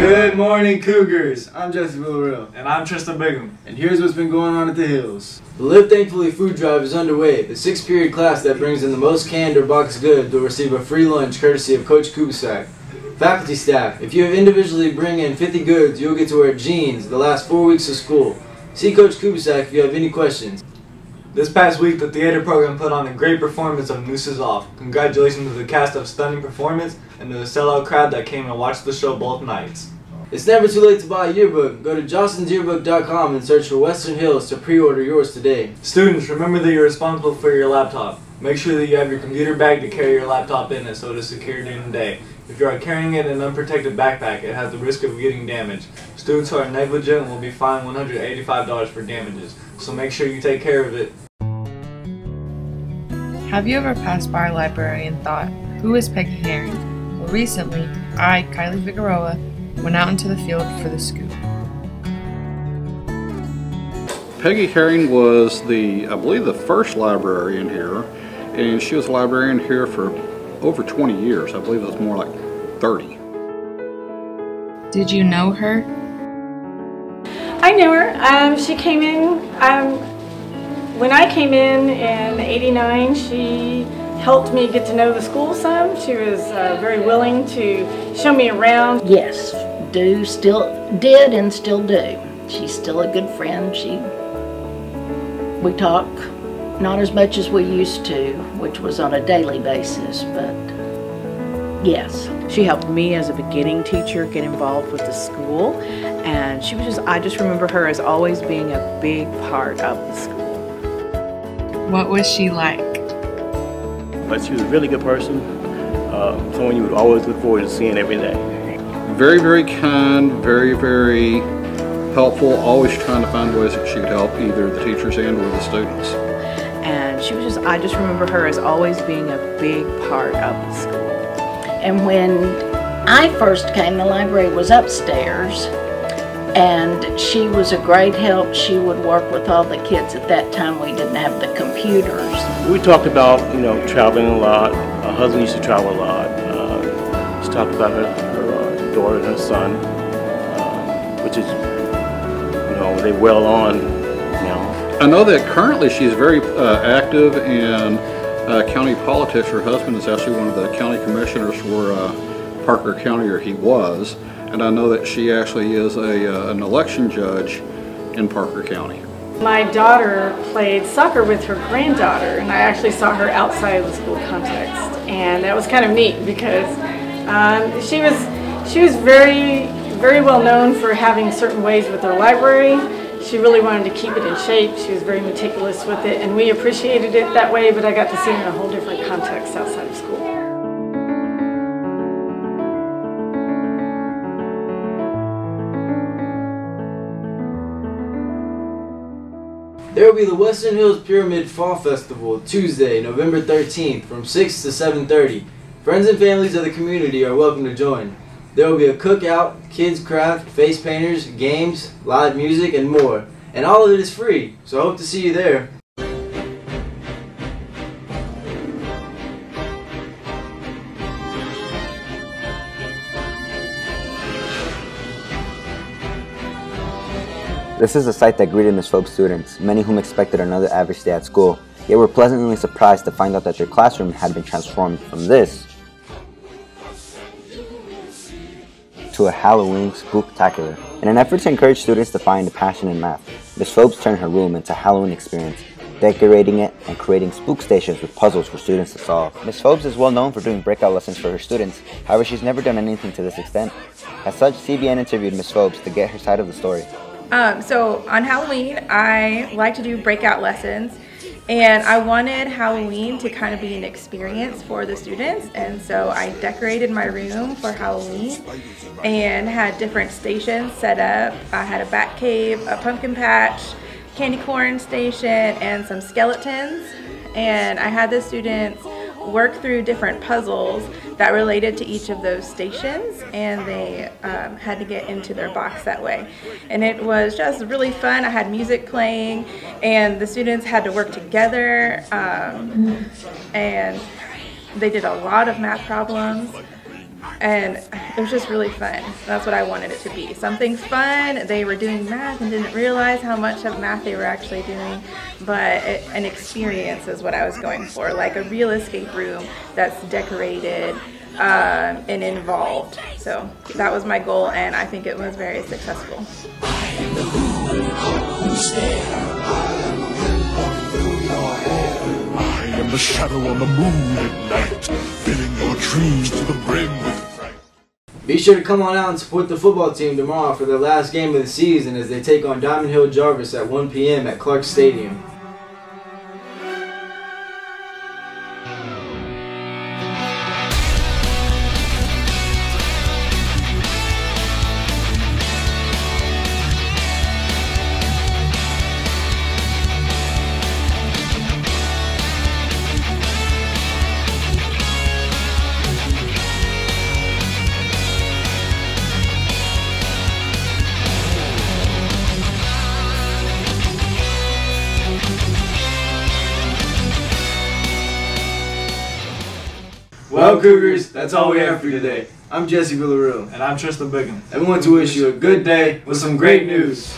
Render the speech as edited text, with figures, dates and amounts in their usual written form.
Good morning, Cougars. I'm Jesse Villarreal. And I'm Tristan Bigham. And here's what's been going on at the Hills. The Live Thankfully food drive is underway. The 6th period class that brings in the most canned or boxed goods will receive a free lunch courtesy of Coach Kubisak. Faculty staff, if you have individually bring in 50 goods, you'll get to wear jeans the last 4 weeks of school. See Coach Kubisak if you have any questions. This past week, the theater program put on a great performance of Nooses Off. Congratulations to the cast of Stunning Performance and to the sellout crowd that came and watched the show both nights. It's never too late to buy a yearbook. Go to jostensyearbook.com and search for Western Hills to pre-order yours today. Students, remember that you're responsible for your laptop. Make sure that you have your computer bag to carry your laptop in it so it is secure during the day. If you are carrying it in an unprotected backpack, it has the risk of getting damaged. Students who are negligent will be fined $185 for damages, so make sure you take care of it. Have you ever passed by a library and thought, who is Peggy Herring? Well, recently, I, Kylie Figueroa, went out into the field for the scoop. Peggy Herring was I believe the first librarian here, and she was a librarian here for over 20 years. I believe it was more like 30. Did you know her? I knew her. She came in, when I came in '89, she helped me get to know the school some. She was very willing to show me around. Yes, did and still do. She's still a good friend. We talk not as much as we used to, which was on a daily basis, but yes. She helped me as a beginning teacher get involved with the school, and I just remember her as always being a big part of the school. What was she like? But she was a really good person, someone you would always look forward to seeing every day. Very, very kind, very, very helpful, always trying to find ways that she could help either the teachers and or the students. And I just remember her as always being a big part of the school. And when I first came, the library was upstairs, and she was a great help. She would work with all the kids. At that time, we didn't have the computers. We talked about, traveling a lot. Her husband used to travel a lot. She talked about her daughter and her son, which is, they well on now. I know that currently she's very active in county politics. Her husband is actually one of the county commissioners for Parker County, or he was. And I know that she actually is an election judge in Parker County. My daughter played soccer with her granddaughter, and I actually saw her outside of the school context, and that was kind of neat because she was very, very well known for having certain ways with her library. She really wanted to keep it in shape. She was very meticulous with it, and we appreciated it that way, but I got to see her in a whole different context outside of school. There will be the Western Hills Pyramid Fall Festival Tuesday, November 13th from 6 to 7:30. Friends and families of the community are welcome to join. There will be a cookout, kids craft, face painters, games, live music, and more. And all of it is free, so I hope to see you there. This is a sight that greeted Ms. Phobes' students, many whom expected another average day at school, yet were pleasantly surprised to find out that their classroom had been transformed from this to a Halloween spooktacular. In an effort to encourage students to find a passion in math, Ms. Phobes turned her room into a Halloween experience, decorating it and creating spook stations with puzzles for students to solve. Ms. Phobes is well known for doing breakout lessons for her students, however she's never done anything to this extent. As such, CBN interviewed Ms. Phobes to get her side of the story. So on Halloween, I like to do breakout lessons, and I wanted Halloween to kind of be an experience for the students, and so I decorated my room for Halloween and had different stations set up. I had a bat cave, a pumpkin patch, candy corn station, and some skeletons, and I had the students work through different puzzles that related to each of those stations, and they had to get into their box that way. And it was just really fun. I had music playing, and the students had to work together, and they did a lot of math problems. And it was just really fun. That's what I wanted it to be. Something fun. They were doing math and didn't realize how much of math they were actually doing, but an experience is what I was going for, like a real escape room that's decorated and involved. So that was my goal, and I think it was very successful. I am the shadow on the moon at night, filling your dreams to the brim with fright. Be sure to come on out and support the football team tomorrow for their last game of the season as they take on Diamond Hill Jarvis at 1 p.m. at Clark Stadium. Well, Cougars, that's all we have for you today. I'm Jesse Villarreal. And I'm Tristan Bigham. And we want to wish you a good day with some great news.